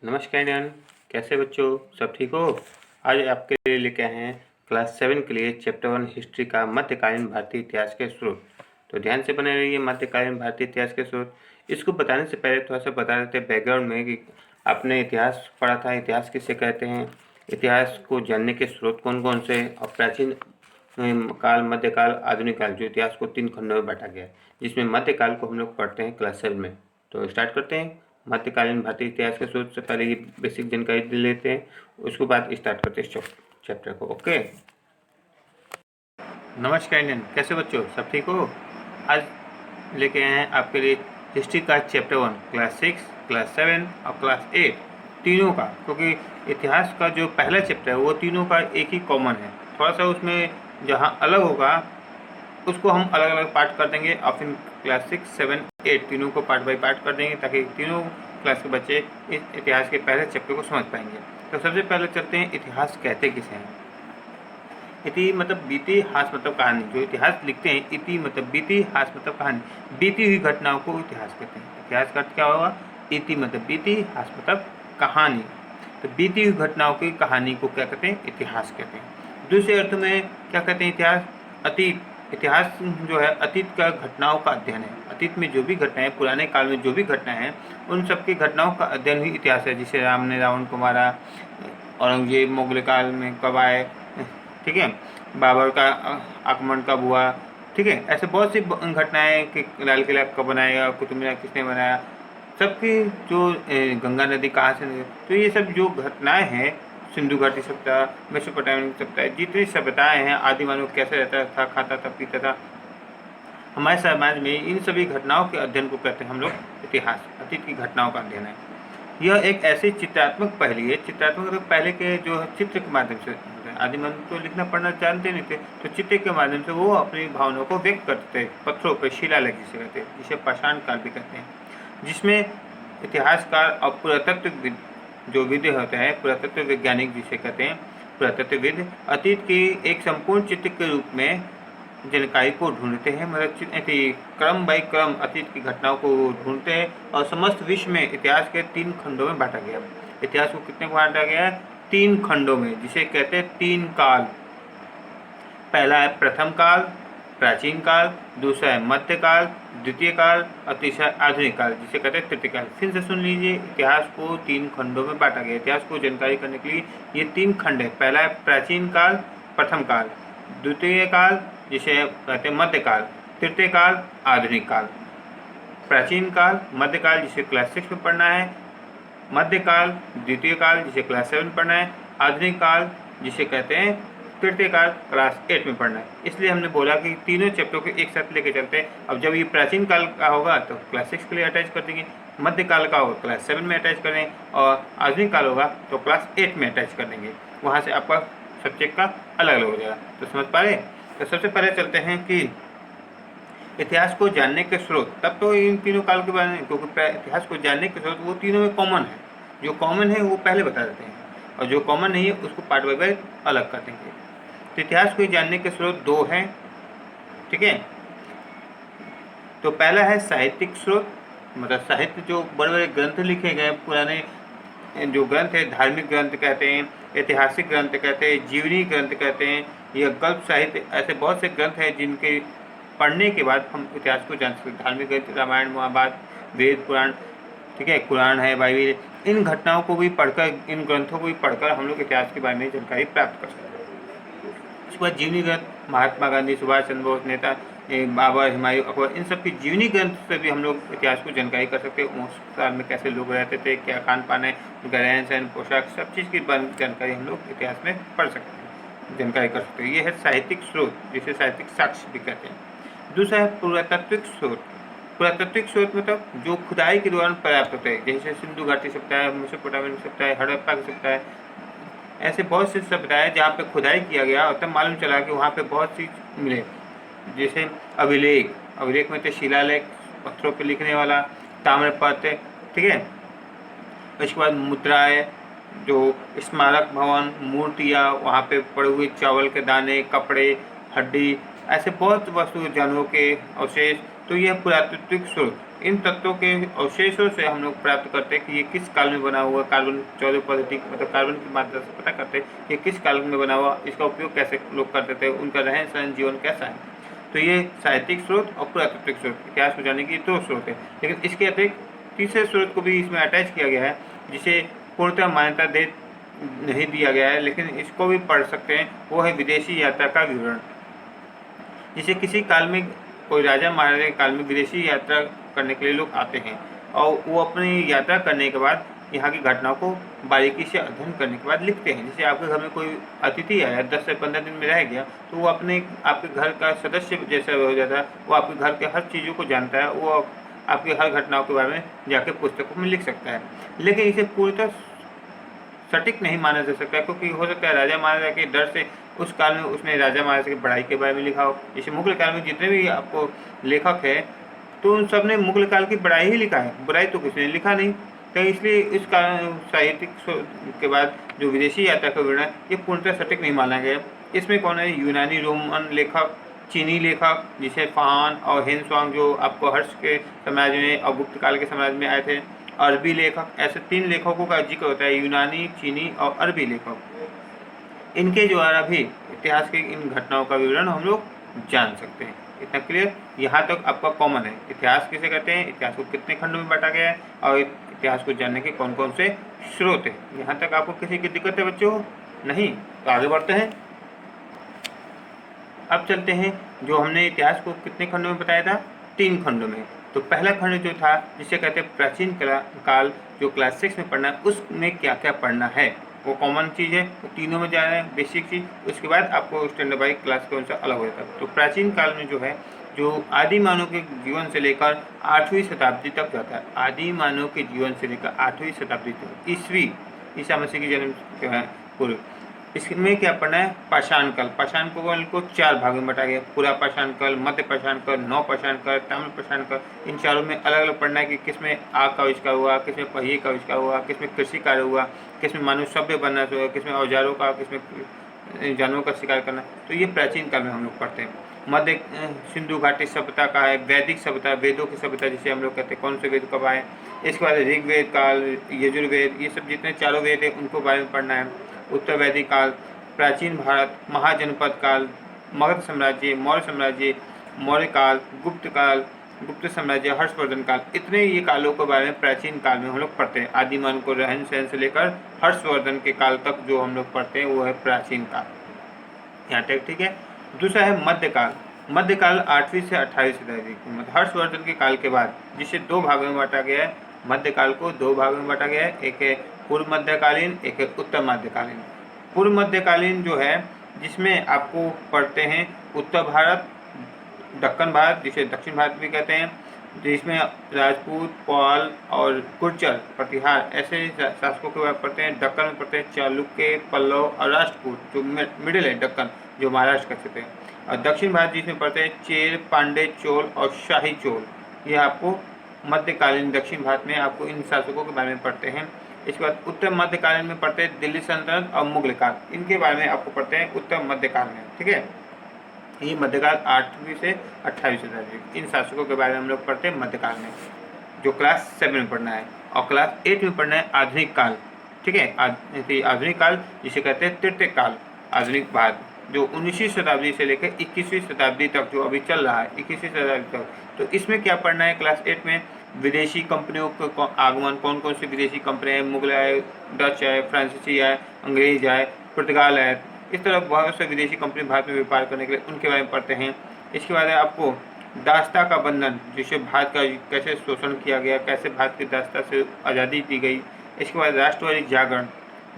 नमस्कार नियन, कैसे बच्चों? सब ठीक हो? आज आपके लिए लेके आए हैं क्लास 7 के लिए चैप्टर 1 हिस्ट्री का मध्यकालीन भारतीय इतिहास के स्रोत। तो ध्यान से बने रहिए। मध्यकालीन भारतीय इतिहास के स्रोत, इसको बताने से पहले थोड़ा सा बता देते हैं बैकग्राउंड में कि आपने इतिहास पढ़ा था। इतिहास किसे कहते हैं, इतिहास को जानने के स्रोत कौन कौन से, और प्राचीन काल, मध्यकाल, आधुनिक काल, जो इतिहास को 3 खंडों में बांटा गया है, जिसमें मध्यकाल को हम लोग पढ़ते हैं क्लास 7 में। तो स्टार्ट करते हैं। मध्यकालीन भारतीय इतिहास के स्रोत से पहले ये बेसिक जानकारी दे लेते हैं, उसके बाद स्टार्ट करते हैं चैप्टर को। ओके, नमस्कार इंडियन, कैसे बच्चों? सब ठीक हो? आज लेके आए हैं आपके लिए हिस्ट्री का चैप्टर 1 क्लास 6, क्लास 7 और क्लास 8 तीनों का, क्योंकि इतिहास का जो पहला चैप्टर है वो तीनों का एक ही कॉमन है। थोड़ा सा उसमें जहाँ अलग होगा उसको हम अलग अलग पार्ट कर देंगे, और फिर क्लास 6, 7, 8 तीनों को पार्ट बाय पार्ट कर देंगे ताकि तीनों क्लास के बच्चे इस इतिहास के पहले चैप्टर को समझ पाएंगे। तो सबसे पहले चलते हैं, इतिहास कहते किसे हैं। इति मतलब बीती, हास मतलब कहानी। जो इतिहास लिखते हैं, इति मतलब बीती, हास मतलब कहानी। बीती हुई घटनाओं को इतिहास कहते हैं। इतिहास का अर्थ क्या होगा? इति मतलब बीती, हास मतलब कहानी। तो बीती हुई घटनाओं की कहानी को क्या कहते हैं? इतिहास कहते हैं। दूसरे अर्थ में क्या कहते हैं? इतिहास अतीत। इतिहास जो है अतीत का घटनाओं का अध्ययन है। अतीत में जो भी घटनाएं, पुराने काल में जो भी घटनाएं हैं, उन सब की घटनाओं का अध्ययन ही इतिहास है। जिसे राम ने रावण को मारा, औरंगजेब मुगल काल में कब आए, ठीक है, बाबर का आक्रमण कब हुआ, ठीक है, ऐसे बहुत सी घटनाएं कि लाल किला कब बनाया, कुतुब मीनार किसने बनाया, सबकी जो गंगा नदी कहाँ से निकली, तो ये सब जो घटनाएं हैं, सिंधु घाटी सभ्यता, मेसोपोटामियन सभ्यता, जितनी सभ्यताएं हैं, आदि मानव कैसे रहता था, खाता था, पीता था, हमारे समाज में इन सभी घटनाओं के अध्ययन को कहते हैं हम लोग इतिहास। अतीत की घटनाओं का अध्ययन है। यह एक ऐसी चित्रात्मक पहली है। चित्रात्मक मतलब पहले के जो चित्र के माध्यम से, आदि मानव तो लिखना पढ़ना जानते नहीं थे, तो चित्र के माध्यम से वो अपनी भावनाओं को व्यक्त करते थे पत्थरों पर, शिलालेख जिसे कहते हैं, जिसे पाषाण काल भी कहते हैं, जिसमें इतिहासकार और पुरातत्व जो विधि होता है, पुरातत्व वैज्ञानिक जिसे कहते हैं, पुरातत्वविद अतीत की एक संपूर्ण चित्र के रूप में जानकारी को ढूंढते हैं। मतलब क्रम बाई क्रम अतीत की घटनाओं को ढूंढते हैं, और समस्त विश्व में इतिहास के 3 खंडों में बांटा गया। इतिहास को कितने बांटा गया है? 3 खंडों में, जिसे कहते हैं 3 काल। पहला है प्रथम काल, प्राचीन काल, दूसरा है मध्यकाल, द्वितीय काल, और तीसरा आधुनिक काल, जिसे कहते हैं तृतीय काल। फिर से सुन लीजिए, इतिहास को 3 खंडों में बांटा गया। इतिहास को जानकारी करने के लिए ये 3 खंड है। पहला है प्राचीन काल, प्रथम काल, द्वितीय काल जिसे कहते हैं मध्यकाल, तृतीय काल आधुनिक काल। प्राचीन काल, मध्यकाल जिसे क्लास 6 में पढ़ना है, मध्यकाल, द्वितीय काल जिसे क्लास 7 में पढ़ना है, आधुनिक काल जिसे कहते हैं तृतीय काल क्लास 8 में पढ़ना है। इसलिए हमने बोला कि तीनों चैप्टर को एक साथ लेके चलते हैं। अब जब ये प्राचीन काल का होगा तो क्लास 6 के लिए अटैच कर देंगे, मध्यकाल का होगा क्लास 7 में अटैच कर देंगे, और आधुनिक काल होगा तो क्लास 8 में अटैच कर देंगे। वहाँ से आपका सब्जेक्ट का अलग अलग हो जाएगा। तो समझ पा रहे? तो सबसे पहले चलते हैं कि इतिहास को जानने के स्रोत। तब तो इन तीनों काल के बारे में, क्योंकि इतिहास को जानने के स्रोत वो तीनों में कॉमन है। जो कॉमन है वो पहले बता देते हैं, और जो कॉमन नहीं है उसको पार्ट बाय पार्ट अलग कर देंगे। तो इतिहास को जानने के स्रोत 2 हैं, ठीक है। तो पहला है साहित्यिक स्रोत, मतलब साहित्य, जो बड़े बड़े ग्रंथ लिखे गए, पुराने जो ग्रंथ है, धार्मिक ग्रंथ कहते हैं, ऐतिहासिक ग्रंथ कहते हैं, जीवनी ग्रंथ कहते हैं, यह गल्प साहित्य, ऐसे बहुत से ग्रंथ हैं जिनके पढ़ने के बाद हम इतिहास को जान सकते हैं। धार्मिक ग्रंथ रामायण, महाभारत, वेद, पुराण, ठीक है, कुरान है, बाइबिल, इन घटनाओं को भी पढ़कर, इन ग्रंथों को भी पढ़कर हम लोग इतिहास के बारे में जानकारी प्राप्त कर सकते हैं। उसके बाद जीवनी ग्रंथ, महात्मा गांधी, सुभाष चंद्र बोस, नेता बाबर, हुमायूं, अकबर, इन सब की जीवनी ग्रंथ से भी हम लोग इतिहास को जानकारी कर सकते हैं। उस साल में कैसे लोग रहते थे, क्या खान पान है, उनका रहन सहन, पोशाक, सब चीज़ की जानकारी हम लोग इतिहास में पढ़ सकते हैं, जानकारी कर सकते हैं। ये है साहित्यिक स्रोत, जिसे साहित्यिक साक्ष्य भी कहते हैं। दूसरा है पुरातात्विक स्रोत। पुरातात्विक स्रोत मतलब जो खुदाई के दौरान प्राप्त होते हैं, जैसे सिंधु घाटी सभ्यता है, मेसोपोटामियन सभ्यता है, हड़प्पा की सभ्यता है, ऐसे बहुत से सभ्यताएं जहाँ पे खुदाई किया गया और तब मालूम चला कि वहाँ पे बहुत सी मिले। जैसे अभिलेख, अभिलेख में तो शिलालेख, पत्थरों पे लिखने वाला, ताम्रपत्र, ठीक है। उसके बाद मुद्राएं, जो स्मारक भवन, मूर्तियाँ, वहाँ पे पड़े हुए चावल के दाने, कपड़े, हड्डी, ऐसे बहुत वस्तु, जानवरों के अवशेष, तो यह पुरातात्विक स्रोत, इन तत्वों के अवशेषों से हम लोग प्राप्त करते हैं कि ये किस काल में बना हुआ, कार्बन 14 पद्धति मतलब कार्बन की मात्रा से पता करते हैं ये किस काल में बना हुआ, इसका उपयोग कैसे लोग करते थे, उनका रहन सहन जीवन कैसा है। तो ये साहित्यिक स्रोत और पुरातात्विक स्रोत, इतिहास को जानने की 2 स्रोत है। लेकिन इसके अतिरिक्त तीसरे स्रोत को भी इसमें अटैच किया गया है, जिसे पूर्णतः मान्यता दे नहीं दिया गया है, लेकिन इसको भी पढ़ सकते हैं। वो है विदेशी यात्रा का विवरण। जिसे किसी काल में कोई राजा महाराजा के काल में विदेशी यात्रा करने के लिए लोग आते हैं और वो अपनी यात्रा करने के बाद यहाँ की घटनाओं को बारीकी से अध्ययन करने के बाद लिखते हैं। जैसे आपके घर में कोई अतिथि आया 10 से 15 दिन में रह गया, तो वो अपने आपके घर का सदस्य जैसा हो जाता है, वो आपके घर के हर चीज़ों को जानता है, वो आपकी हर घटनाओं के बारे में जाके पुस्तकों में लिख सकता है। लेकिन इसे पूरी सटीक नहीं माना जा सकता, क्योंकि हो सकता है राजा महाराजा के डर से उस काल में उसने राजा महाराजा की पढ़ाई के बारे में लिखा हो। जैसे मुगल काल में जितने भी आपको लेखक है, तो उन सब ने मुगल काल की बड़ाई ही लिखा है, बुराई तो किसी ने लिखा नहीं। तो इसलिए इस काल साहित्यिक के बाद जो विदेशी यात्रा का विवरण है, ये पूर्णतः सटीक नहीं माना गया। इसमें कौन है? यूनानी रोमन लेखक, चीनी लेखक जिसे फान और हेनसुआंग जो आपको हर्ष के साम्राज्य में और गुप्त काल के साम्राज्य में आए थे, अरबी लेखक, ऐसे 3 लेखकों का जिक्र होता है, यूनानी, चीनी और अरबी लेखक। इनके द्वारा भी इतिहास की इन घटनाओं का विवरण हम लोग जान सकते हैं। इतना क्लियर? यहाँ तक आपका कॉमन है। इतिहास किसे कहते हैं, इतिहास को कितने खंडों में बांटा गया है और इतिहास को जानने के कौन कौन से स्रोत हैं। यहाँ तक आपको किसी की दिक्कत है बच्चों? नहीं? तो आगे बढ़ते हैं। अब चलते हैं, जो हमने इतिहास को कितने खंडों में बताया था? 3 खंडों में। तो पहला खंड जो था, जिसे कहते हैं प्राचीन काल, जो क्लास 6 में पढ़ना है, उसमें क्या क्या पढ़ना है, वो कॉमन चीज़ है, वो तीनों में जा रहे हैं, बेसिक चीज़। उसके बाद आपको स्टैंडर्ड बाई क्लास के अनुसार अलग हो जाता है। तो प्राचीन काल में जो है, जो आदि मानव के जीवन से लेकर 8वीं शताब्दी तक जाता है। आदि मानव के जीवन से लेकर 8वीं शताब्दी तक, ईसा मसीह की जन्म जो है पूर्व। इसमें क्या पढ़ना है? पाषाण काल। पाषाण काल को 4 भागों में बांटा गया। पूरा पाषाण काल, मध्य पाषाण काल, नव पाषाण काल, ताम्र पाषाण काल। इन चारों में अलग अलग पढ़ना है कि किसमें आग का आविष्कार हुआ, किसमें पहिए का आविष्कार हुआ, किसमें कृषि कार्य हुआ, किसमें मानव सभ्य बनना हुआ, किसमें औजारों का, किसमें जानवरों का शिकार करना। तो ये प्राचीन काल में हम लोग पढ़ते हैं। मध्य सिंधु घाटी सभ्यता का है, वैदिक सभ्यता, वेदों की सभ्यता जिसे हम लोग कहते हैं, कौन से वेद कब आए। इसके बाद ऋग्वेद काल, यजुर्वेद, ये सब जितने चारों वेद हैं उनको बारे में पढ़ना है। उत्तर वैदिक काल, प्राचीन भारत, महाजनपद काल, मगध साम्राज्य, मौर्य साम्राज्य, मौर्य काल, गुप्त काल, गुप्त साम्राज्य, हर्षवर्धन काल। इतने ये कालों के बारे में प्राचीन काल में हम लोग पढ़ते हैं। आदिमानव को रहन सहन से लेकर हर्षवर्धन के काल तक जो हम लोग पढ़ते हैं वो है प्राचीन काल। यहाँ तक ठीक है। दूसरा है मध्यकाल। मध्यकाल 8वीं से 28वीं शताब्दी, मतलब हर्षवर्धन के काल के बाद, जिसे 2 भागों में बांटा गया है। मध्यकाल को 2 भागों में बांटा गया है, एक है पूर्व मध्यकालीन, एक है उत्तर मध्यकालीन। पूर्व मध्यकालीन जो है, जिसमें आपको पढ़ते हैं उत्तर भारत, दक्कन भारत जिसे दक्षिण भारत भी कहते हैं, जिसमें राजपूत, पाल और गुर्जर, प्रतिहार ऐसे शासकों के बारे में पढ़ते हैं। दक्कन में पढ़ते हैं चालुक्य, पल्लव और राष्ट्रकूट, जो मिडिल है दक्कन, जो महाराष्ट्र का क्षेत्र है। और दक्षिण भारत जिसमें पढ़ते हैं चेर, पांडे, चोल और शाही चोल। ये आपको मध्यकालीन दक्षिण भारत में आपको इन शासकों के बारे में पढ़ते हैं। इसके बाद उत्तर मध्यकालीन में पढ़ते हैं दिल्ली सल्तनत और मुगल काल। इनके बारे में आपको पढ़ते हैं उत्तर मध्यकाल में। ठीक है, ये मध्यकाल 8वीं से 28वीं शताब्दी, इन शासकों के बारे में हम लोग पढ़ते हैं मध्यकाल में, जो क्लास 7 में पढ़ना है। और क्लास 8 में पढ़ना है आधुनिक काल। ठीक है, आधुनिक काल जिसे कहते हैं तृतीय काल, आधुनिक भारत, जो 19वीं शताब्दी से लेकर 21वीं शताब्दी तक जो अभी चल रहा है, 21वीं शताब्दी तक। तो इसमें क्या पढ़ना है क्लास 8 में? विदेशी कंपनियों का आगमन, कौन कौन सी विदेशी कंपनियाँ, मुगल आए, डच आए, फ्रांसीसी आए, अंग्रेज आए, पुर्तगाल आए, इस तरह बहुत से विदेशी कंपनी भारत में व्यापार करने के लिए, उनके बारे में पढ़ते हैं। इसके बाद आपको दास्ता का बंधन, जिसे भारत का कैसे शोषण किया गया, कैसे भारत की दास्ता से आज़ादी दी गई। इसके बाद राष्ट्रवादी जागरण,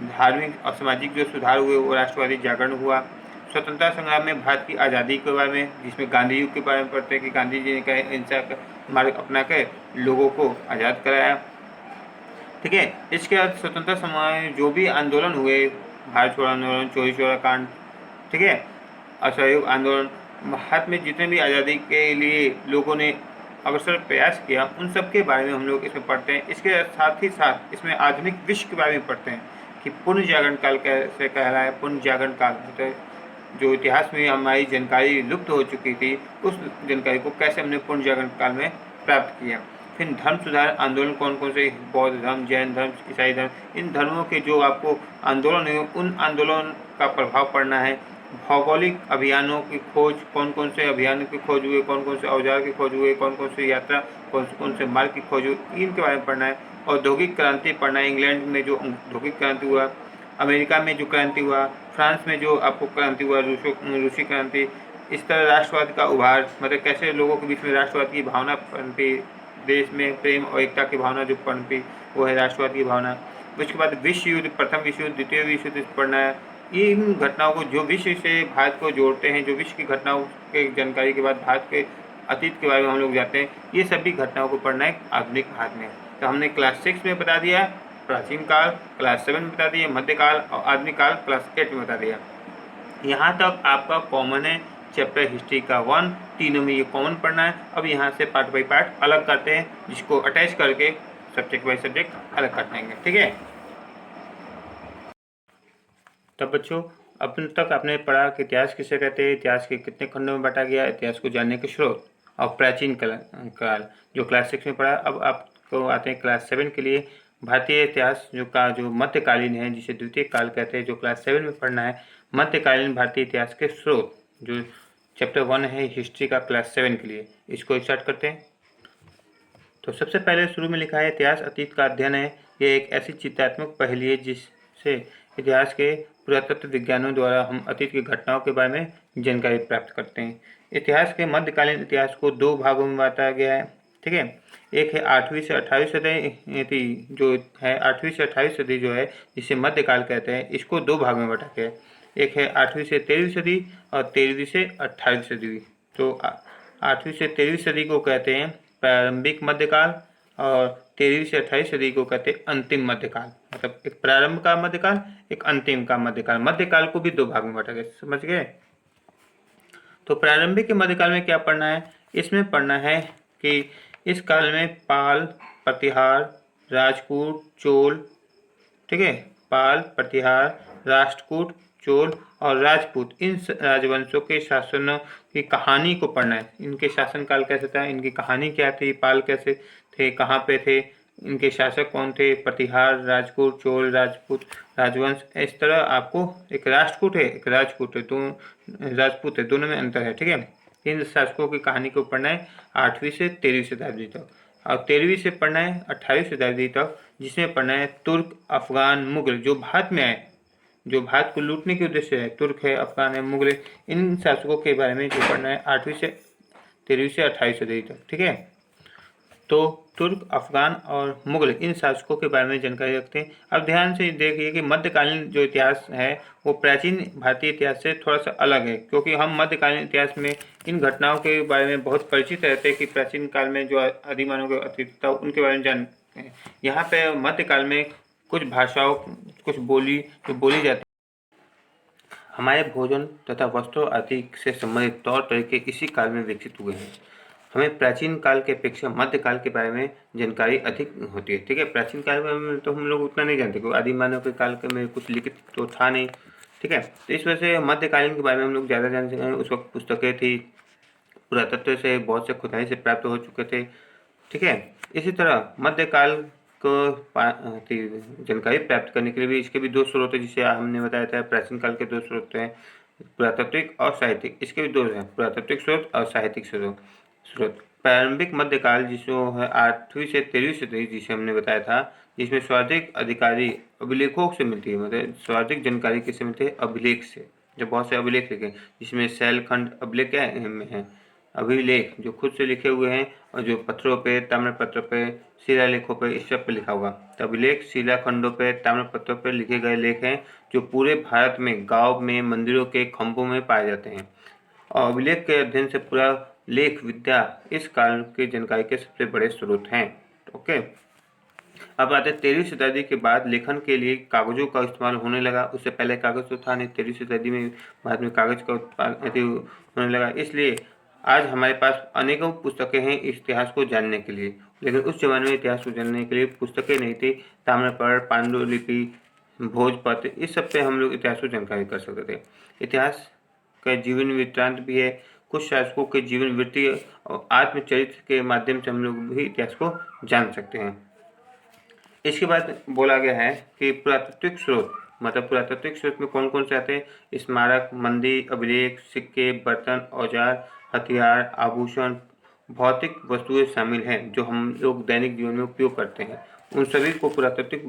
धार्मिक और सामाजिक जो सुधार हुए वो राष्ट्रवादी जागरण हुआ। स्वतंत्रता संग्राम में भारत की आज़ादी के बारे में, जिसमें गांधी युग के बारे में पढ़ते हैं कि गांधी जी ने कहे हिंसा का मार्ग अपना कर लोगों को आज़ाद कराया। ठीक है, इसके बाद स्वतंत्रता समय जो भी आंदोलन हुए, भारत छोड़ो आंदोलन, चौरी चौरा कांड, ठीक है, असहयोग आंदोलन, भारत में जितने भी आज़ादी के लिए लोगों ने अवसर प्रयास किया, उन सब के बारे में हम लोग इसमें पढ़ते हैं। इसके साथ ही साथ इसमें आधुनिक विश्व के बारे में पढ़ते हैं कि पुनः जागरण काल कैसे कहलाया है। पुनः जागरण काल मतलब जो इतिहास में हमारी जानकारी लुप्त हो चुकी थी, उस जानकारी को कैसे हमने पूर्ण जागरण काल में प्राप्त किया। फिर धर्म सुधार आंदोलन कौन कौन से, बौद्ध धर्म, जैन धर्म, ईसाई धर्म, इन धर्मों के जो आपको आंदोलन है उन आंदोलन का प्रभाव पड़ना है। भौगोलिक अभियानों की खोज, कौन कौन से अभियानों की खोज हुए, कौन कौन से औजार की खोज हुए, कौन कौन से यात्रा, कौन से मार्ग की खोज हुई, इनके बारे में पढ़ना है। औद्योगिक क्रांति पढ़ना है, इंग्लैंड में जो औद्योगिक क्रांति हुआ, अमेरिका में जो क्रांति हुआ, फ्रांस में जो आपको क्रांति हुआ, रूसी क्रांति, इस तरह राष्ट्रवाद का उभार, मतलब कैसे लोगों के बीच में राष्ट्रवाद की भावना पनपी, देश में प्रेम और एकता की भावना जो पनपी, वो है राष्ट्रवाद की भावना। उसके बाद विश्व युद्ध, प्रथम विश्व युद्ध, द्वितीय विश्व युद्ध पढ़ना है। इन घटनाओं को जो विश्व से भारत को जोड़ते हैं, जो विश्व की घटनाओं के जानकारी के बाद भारत के अतीत के बारे में हम लोग जाते हैं, ये सभी घटनाओं को पढ़ना है आधुनिक भारत में। तो हमने क्लास 6 में बता दिया प्राचीन काल, क्लास 7 में बता दिया मध्यकाल और आधुनिक काल क्लास 8 में बता दिया। यहाँ तक आपका कॉमन है चैप्टर हिस्ट्री का 1, तीनों में ये कॉमन पढ़ना है। अब यहाँ से पार्ट बाई पार्ट अलग करते हैं, जिसको अटैच करके सब्जेक्ट बाई सब्जेक्ट अलग कर देंगे, ठीक है। तब बच्चों अब तक आपने पढ़ा कि इतिहास किसे कहते हैं, इतिहास के कितने खंडों में बांटा गया, इतिहास को जानने के स्रोत और प्राचीन काल जो क्लास 6 में पढ़ा। अब आपको आते हैं क्लास 7 के लिए, भारतीय इतिहास जो मध्यकालीन है, जिसे द्वितीय काल कहते हैं, जो क्लास 7 में पढ़ना है। मध्यकालीन भारतीय इतिहास के स्रोत, जो चैप्टर 1 है हिस्ट्री का क्लास 7 के लिए, इसको स्टार्ट करते हैं। तो सबसे पहले शुरू में लिखा है इतिहास अतीत का अध्ययन है। ये एक ऐसी चित्रात्मक पहेली है जिससे इतिहास के पुरातत्व विज्ञानों द्वारा हम अतीत की घटनाओं के बारे में जानकारी प्राप्त करते हैं। इतिहास के मध्यकालीन इतिहास को 2 भागों में बांटा गया है, ठीक है। एक है 8वीं से 28वीं सदी, जो है 8वीं से 28वीं सदी जो है, जिसे मध्यकाल कहते हैं, इसको 2 भागों में बांटा गया है। एक है 8वीं से 13वीं सदी और 13वीं से 28वीं सदी। तो 8वीं से 13वीं सदी को कहते हैं प्रारंभिक मध्यकाल और 13वीं से 28वीं सदी को कहते हैं अंतिम मध्यकाल। मतलब एक प्रारंभ का मध्यकाल, एक अंतिम का मध्यकाल। मध्यकाल को भी 2 भाग में बांटा गया, समझ गए। तो प्रारंभिक के मध्यकाल में क्या पढ़ना है, इसमें पढ़ना है कि इस काल में पाल, प्रतिहार, राजपूत, चोल, ठीक है, पाल, प्रतिहार, राष्ट्रकूट, चोल और राजपूत, इन राजवंशों के शासनों की कहानी को पढ़ना है। इनके शासनकाल कैसे था, इनकी कहानी क्या थी, पाल कैसे थे, कहाँ पे थे, इनके शासक कौन थे, प्रतिहार, राजपूत, चोल, राजपूत, राजवंश। इस तरह आपको एक राष्ट्रकूट है, एक राजपूत है, दोनों राजपूत है, दोनों में अंतर है, ठीक है। इन शासकों की कहानी को पढ़ना है 8वीं से 13वीं शताब्दी तक, और 13वीं से पढ़ना है 28वीं शताब्दी तक, जिसमें पढ़ना है तुर्क, अफगान, मुगल, जो भारत में आए, जो भारत को लूटने के उद्देश्य है। तुर्क है, अफगान है, मुगल है, इन शासकों के बारे में जो पढ़ना है 8वीं से 13वीं से 28वीं सदी तक, ठीक है। तो तुर्क, अफगान और मुगल, इन शासकों के बारे में जानकारी रखते हैं। अब ध्यान से देखिए कि मध्यकालीन जो इतिहास है वो प्राचीन भारतीय इतिहास से थोड़ा सा अलग है, क्योंकि हम मध्यकालीन इतिहास में इन घटनाओं के बारे में बहुत परिचित रहते हैं कि प्राचीन काल में जो आदिमानव के अतीत था उनके बारे में जानते हैं। यहाँ पे मध्यकाल में कुछ भाषाओं, कुछ बोली जो बोली जाती हमारे भोजन तथा वस्त्रों आदि से संबंधित तौर तरीके इसी काल में विकसित हुए हैं। हमें प्राचीन काल के अपेक्षा मध्यकाल के बारे में जानकारी अधिक होती है, ठीक है। प्राचीन काल में तो हम लोग उतना नहीं जानते, क्योंकि आदि मानव के काल में कुछ लिखित तो था नहीं, ठीक है। तो इस वजह से मध्यकालीन के बारे में हम लोग ज़्यादा जानते हैं। उस वक्त पुस्तकें थी, पुरातत्व से बहुत से खुदाई से प्राप्त हो चुके थे, ठीक है। इसी तरह मध्यकाल को जानकारी प्राप्त करने के लिए भी इसके भी 2 स्रोत हैं, जिसे हमने बताया था। प्राचीन काल के 2 स्रोत हैं, पुरातात्विक और साहित्यिक। इसके भी 2 हैं, पुरातात्विक स्रोत और साहित्यिक स्रोत। प्रारंभिक मध्यकाल जिसको है 8वीं से 13वीं सदी, जिसे हमने बताया था, जिसमें सर्वाधिक अधिकारी अभिलेखों से मिलती है। मतलब सर्वाधिक जानकारी किससे मिलती है, अभिलेख से। जो बहुत से अभिलेख लिखे, जिसमें शैलखंड अभिलेख क्या है, अभिलेख जो खुद से लिखे हुए हैं, और जो पत्थरों पे, ताम्रपत्र पे, शिलालेखों पे, इस सब पे लिखा होगा। तो अभिलेख शिलाखंडों पे, ताम्रपत्रों पे लिखे गए लेख हैं, जो पूरे भारत में गांव में, मंदिरों के खंभों में पाए जाते हैं। और अभिलेख के अध्ययन से पूरा लेख विद्या इस काल की जानकारी के सबसे बड़े स्रोत हैं, ओके। अब आते हैं 13वीं शताब्दी के बाद लेखन के लिए कागजों का इस्तेमाल होने लगा। उससे पहले कागज तो था नहीं, 13वीं शताब्दी में भारत में कागज का उत्पादन होने लगा। इसलिए आज हमारे पास अनेकों पुस्तकें हैं इतिहास को जानने के लिए, लेकिन उस जमाने में इतिहास को जानने के लिए पुस्तकें नहीं थी। ताम्रपत्र, पांडुलिपि, भोजपत्र, इस सब पे हम लोग इतिहास को जानकारी कर सकते थे। इतिहास का जीवन वृत्तांत भी है, कुछ शासकों के जीवन वृत्ति और आत्मचरित्र के माध्यम से हम लोग भी इतिहास को जान सकते हैं। इसके बाद बोला गया है कि पुरातात्विक स्रोत, मतलब पुरातात्विक स्रोत में कौन कौन से आते हैं? स्मारक, मंदिर, अभिलेख, सिक्के, बर्तन, औजार, हथियार, आभूषण, भौतिक वस्तुएं शामिल हैं जो हम लोग दैनिक जीवन में उपयोग करते हैं। उन सभी को पुरातात्विक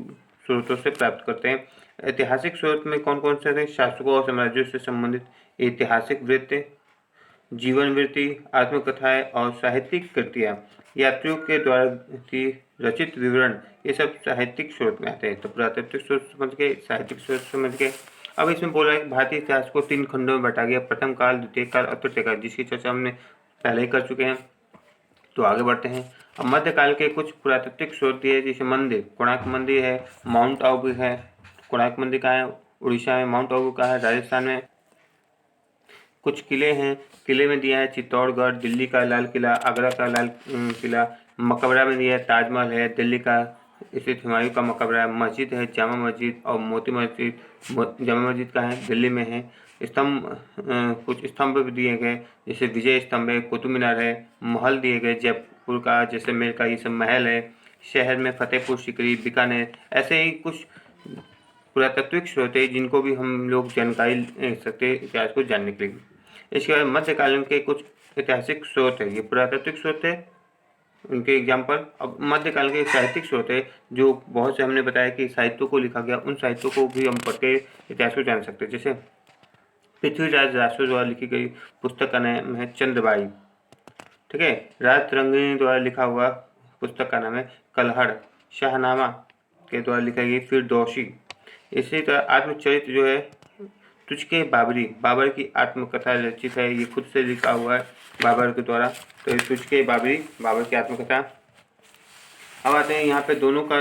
स्रोतों से प्राप्त करते हैं। ऐतिहासिक स्रोत में कौन कौन से थे? शासकों और साम्राज्यों से संबंधित ऐतिहासिक वृत्त, जीवन वृत्ति, आत्मकथाएं और साहित्यिक कृतियाँ, यात्रियों के द्वारा रचित विवरण, ये सब साहित्यिक स्रोत में आते हैं। तो पुरातात्विक स्रोत समझ गए, साहित्यिक स्रोत समझ गए। अब इसमें बोला है कि भारतीय इतिहास को 3 खंडों में बांटा गया, प्रथम काल, द्वितीय काल और तृतीय काल, जिसकी चर्चा हमने पहले ही कर चुके हैं। तो आगे बढ़ते हैं। अब मध्यकाल के कुछ पुरातात्विक स्रोत दिए, जैसे मंदिर, कोणार्क मंदिर है, माउंट आबू है। कोणार्क मंदिर कहाँ है? उड़ीसा में। माउंट आबू कहाँ है? राजस्थान में। कुछ किले हैं, किले में दिया है चित्तौड़गढ़, दिल्ली का लाल किला, आगरा का लाल किला। मकबरा में दिया है ताजमहल है, दिल्ली का स्थित हुमायूं का मकबरा है। मस्जिद है जामा मस्जिद और मोती मस्जिद। जामा मस्जिद कहाँ है? दिल्ली में है। स्तंभ, कुछ स्तंभ भी दिए गए, जैसे विजय स्तंभ है, कुतुब मीनार है। महल दिए गए, जयपुर का, जैसलमेर का, ये सब महल है। शहर में फतेहपुर सीकरी, बीकानेर, ऐसे ही कुछ पुरातात्विक स्रोत है जिनको भी हम लोग जानकारी ले सकते हैं इतिहास को जानने के लिए। इसके बाद मध्यकालीन के कुछ ऐतिहासिक स्रोत है, ये पुरातात्विक स्रोत है, उनके एग्जाम्पल। अब मध्यकाल के साहित्यिक स्रोत है, जो बहुत से हमने बताया कि साहित्यों को लिखा गया, उन साहित्यों को भी हम पढ़ के इतिहास को जान सकते हैं। जैसे पृथ्वीराज रासो द्वारा लिखी गई पुस्तक का नाम है चंद्रबाई, ठीक है। राजतरंगिणी द्वारा लिखा हुआ पुस्तक का नाम है कलहड़। शाहनामा के द्वारा लिखा गई फिरदौसी। इसी तरह आत्मचरित्र जो है तुझके बाबरी, बाबर की आत्मकथा रचित है, ये खुद से लिखा हुआ है बाबर के द्वारा। तो तुझके बाबरी, बाबर की आत्मकथा। अब आते हैं यहाँ पे दोनों का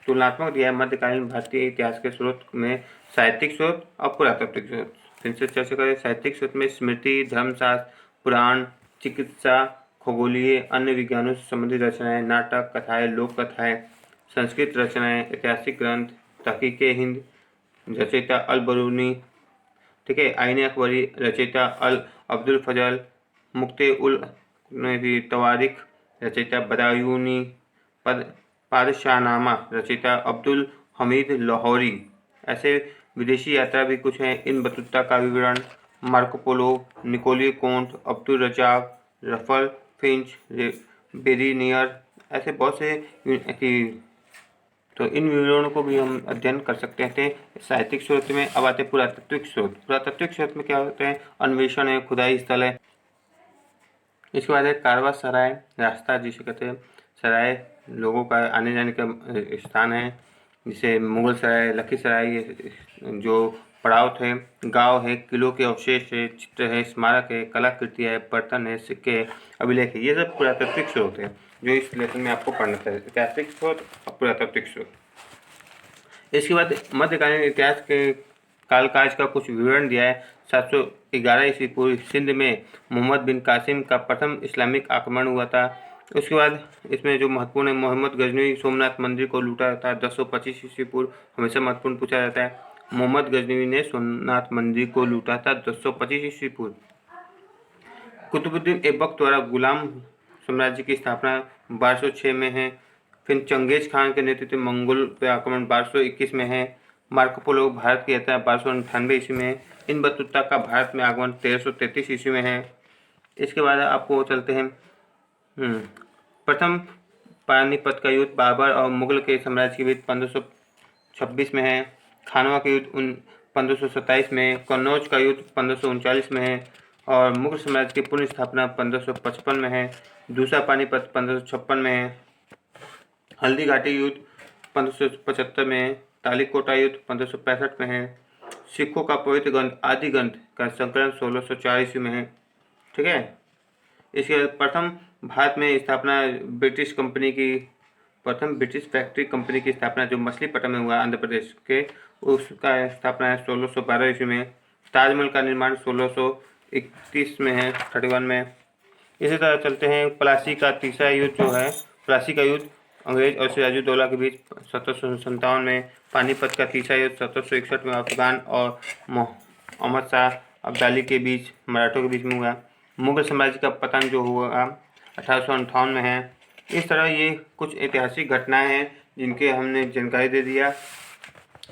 तुलनात्मक दिया है मध्यकालीन भारतीय इतिहास के स्रोत में, साहित्यिक स्रोत और पुरातात्विक स्रोत। फिर से चर्चा करें। साहित्यिक स्रोत में स्मृति, धर्मशास्त्र, पुराण, चिकित्सा, खगोलीय, अन्य विज्ञानों से संबंधित रचनाएं, नाटक, कथाएं, लोक कथाएं, संस्कृत रचनाएं, ऐतिहासिक ग्रंथ, तहकीके हिंद, रचयिता अल बरूनी, ठीक है। आईन अकबरी, रचयिता अल अब्दुल फजल, मुक्ते उल तवारिख, रचयिता बदायूनी, पादशाहनामा, रचयिता अब्दुल हमीद लाहौरी। ऐसे विदेशी यात्रा भी कुछ हैं, इन बतूता का विवरण, Marco Polo, Nicolo Conti, Abdul Razzaq, Ralph Fitch, Bernier, ऐसे बहुत से तो इन विवरणों को भी हम अध्ययन कर सकते थे साहित्यिक स्रोत में। अब आते पुरातात्विक स्रोत। पुरातात्विक स्रोत में क्या होते हैं? अन्वेषण है, खुदाई स्थल है। इसके बाद है कारवा सराय, रास्ता जिसे कहते हैं, सराय लोगों का आने जाने का स्थान है, जिसे मुगल सराय, लखीसराय, ये जो पड़ाव थे। गांव है, किलों के अवशेष है, चित्र है, स्मारक है, कलाकृति है, बर्तन है, सिक्के है, अभिलेख है। ये सब पुरातात्विक स्रोत है जो इस लेसन में आपको पढ़ना चाहिए, ऐतिहासिक स्रोत और पुरातात्विक स्रोत। इसके बाद मध्यकालीन इतिहास के कालकाज का कुछ विवरण दिया है। 711 ईस्वी पूर्व सिंध में मोहम्मद बिन कासिम का प्रथम इस्लामिक आक्रमण हुआ था। उसके बाद इसमें जो महत्वपूर्ण है, मोहम्मद गजनवी सोमनाथ मंदिर को लूटा था 1025 ईस्वी पूर्व, हमेशा महत्वपूर्ण पूछा जाता है। मोहम्मद गजनवी ने सोमनाथ मंदिर को लूटा था 1025 ईस्वी पूर्व। कुतुबुद्दीन ऐबक द्वारा गुलाम साम्राज्य की स्थापना 1206 में है। फिर चंगेज खान के नेतृत्व में मंगोल पे आक्रमण 1221 में है। मार्को पोलो भारत की यात्रा 1298 ईस्वी में है। इन बतूता का भारत में आगमन 1333 ईस्वी में है। इसके बाद आपको चलते हैं प्रथम पानीपत का युद्ध बाबर और मुगल के साम्राज्य के बीच 1526 में है। खानवा का युद्ध 1527 में, कन्नौज का युद्ध 1539 में है और मुगल साम्राज्य की पुनः स्थापना 1555 में है। दूसरा पानीपत 1556 में है। हल्दी घाटी युद्ध 1575 में है। तालीकोटा युद्ध 1565 में है। सिखों का पवित्र ग्रंथ आदि ग्रंथ का संकलन 1604 ईस्वी में है, ठीक है। इसके बाद प्रथम भारत में स्थापना ब्रिटिश कंपनी की, प्रथम ब्रिटिश फैक्ट्री कंपनी की स्थापना जो मछलीपट्टनम में हुआ आंध्र प्रदेश के, उसका स्थापना है 1612 ईस्वी में। ताजमहल का निर्माण 1631 में है, 31 में। इसी तरह चलते हैं प्लासी का तीसरा युद्ध जो है, प्लासी का युद्ध अंग्रेज और सिराजुद्दौला के बीच 1757 में। पानीपत का तीसरा युद्ध 1761 में अफगान और अहमद शाह अब्दाली के बीच, मराठों के बीच में हुआ। मुगल साम्राज्य का पतन जो हुआ 1858 में है। इस तरह ये कुछ ऐतिहासिक घटनाएं हैं जिनके हमने जानकारी दे दिया,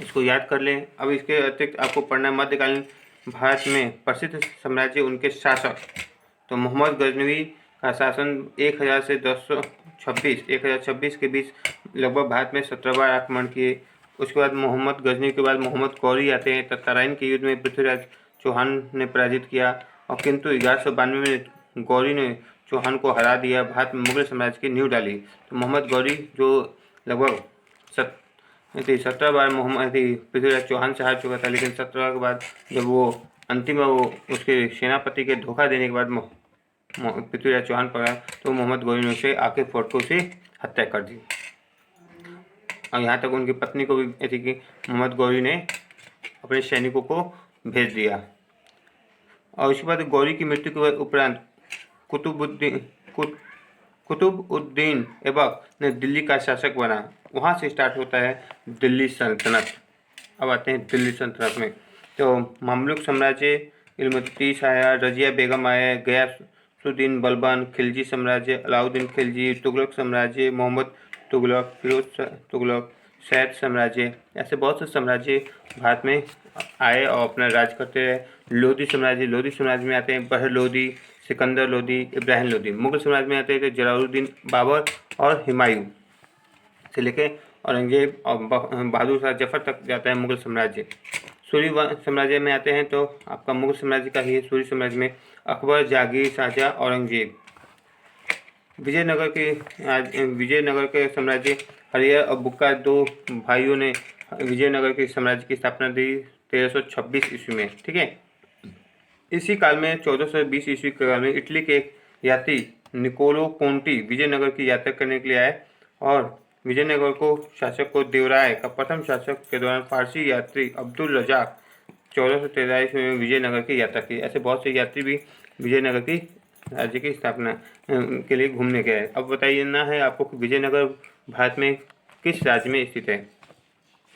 इसको याद कर लें। अब इसके अतिरिक्त आपको पढ़ना है मध्यकालीन भारत में प्रसिद्ध साम्राज्य, उनके शासक। तो मोहम्मद गजनवी का शासन 1000 से 1026 के बीच लगभग भारत में 17 बार आक्रमण किए। उसके बाद मोहम्मद गजनवी के बाद मोहम्मद गौरी आते हैं। तत्ताराइन के युद्ध में पृथ्वीराज चौहान ने पराजित किया, और किंतु 1192 में गौरी ने चौहान को हरा दिया, भारत में मुगल साम्राज्य की नींव डाली। तो मोहम्मद गौरी जो लगभग 17 बार पृथ्वीराज चौहान से हार चुका था, लेकिन 17 के बाद जब वो अंतिम वो उसके सेनापति के धोखा देने के बाद पृथ्वीराज चौहान पड़ा, तो मोहम्मद गौरी ने उसे आके फोर्ट को उसे हत्या कर दी। और यहाँ तक उनकी पत्नी को भी ऐसी कि मोहम्मद गौरी ने अपने सैनिकों को भेज दिया। और उसके बाद गौरी की मृत्यु के उपरांत कुतुबुद्दीन ऐबक ने दिल्ली का शासक बना। वहाँ से स्टार्ट होता है दिल्ली सल्तनत। अब आते हैं दिल्ली सल्तनत में। तो ममलुक साम्राज्य, इल्तुतमिश आया, रजिया बेगम आया, गयासुद्दीन बलबन, खिलजी साम्राज्य, अलाउद्दीन खिलजी, तुगलक साम्राज्य, मोहम्मद तुगलक, फिरोज तुगलक, सैयद साम्राज्य, ऐसे बहुत से साम्राज्य भारत में आए और अपना राज करते रहे। लोधी साम्राज्य में आते हैं बहर लोधी, सिकंदर लोधी, इब्राहिम लोधी। मुगल साम्राज्य में आते थे जलालुद्दीन बाबर और हुमायूं से लेके औरंगजेब और बहादुर शाह जफर तक जाता है मुगल साम्राज्य। सूर्य साम्राज्य में आते हैं तो आपका मुगल साम्राज्य का ही है। सूर्य साम्राज्य में अकबर, जहांगीर, शाहजहां, औरंगजेब। विजयनगर के साम्राज्य हरियर और बुक्का, दो भाइयों ने विजयनगर के साम्राज्य की स्थापना दी 1326 ईस्वी में। ठीक है, इसी काल में 1420 ईस्वी काल में इटली के एक यात्री निकोलो कोंटी विजयनगर की यात्रा करने के लिए आए, और विजयनगर को शासक को देवराय का प्रथम शासक के दौरान फारसी यात्री अब्दुल रजाक 1413 ईस्वी में विजयनगर की यात्रा की। ऐसे बहुत से यात्री भी विजयनगर की राज्य की स्थापना के लिए घूमने गए। अब बताइए ना है आपको कि विजयनगर भारत में किस राज्य में स्थित है।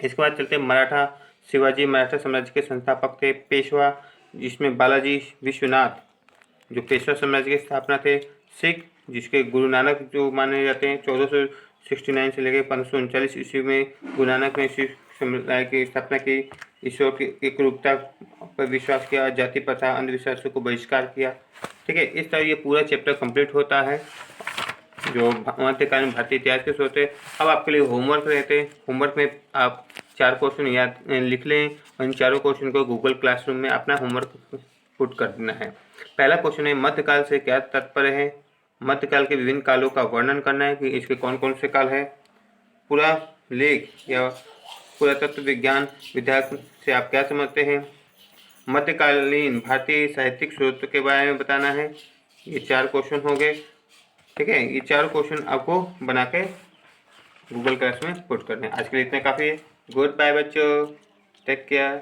इसके बाद चलते मराठा। शिवाजी मराठा साम्राज्य के संस्थापक थे। पेशवा, जिसमें बालाजी विश्वनाथ जो पेशवा साम्राज्य के स्थापना थे। सिख, जिसके गुरु नानक जो माने जाते हैं 1469 से लेकर 1539 ईस्वी में गुरु नानक ने सिख समुदाय की स्थापना की। ईश्वर की एकरूपता पर विश्वास किया, जाति प्रथा अंधविश्वासों को बहिष्कार किया। ठीक है, इस तरह ये पूरा चैप्टर कंप्लीट होता है जो मध्यकालीन भारतीय इतिहास के होते हैं। अब आपके लिए होमवर्क रहते हैं। होमवर्क में आप 4 क्वेश्चन याद लिख लें और इन चारों क्वेश्चन को गूगल क्लासरूम में अपना होमवर्क पुट कर देना है। पहला क्वेश्चन है मध्यकाल से क्या तात्पर्य है। मध्यकाल के विभिन्न कालों का वर्णन करना है कि इसके कौन कौन से काल है। पूरा लेख या पुरातत्व विज्ञान विद्या से आप क्या समझते हैं। मध्यकालीन भारतीय साहित्यिक स्रोत के बारे में बताना है। ये 4 क्वेश्चन हो गए। ठीक है, ये 4 क्वेश्चन आपको बना के गूगल क्लास में पुट करने हैं। आज के लिए इतना काफ़ी है। गुड बाय बच्चों, टेक केयर।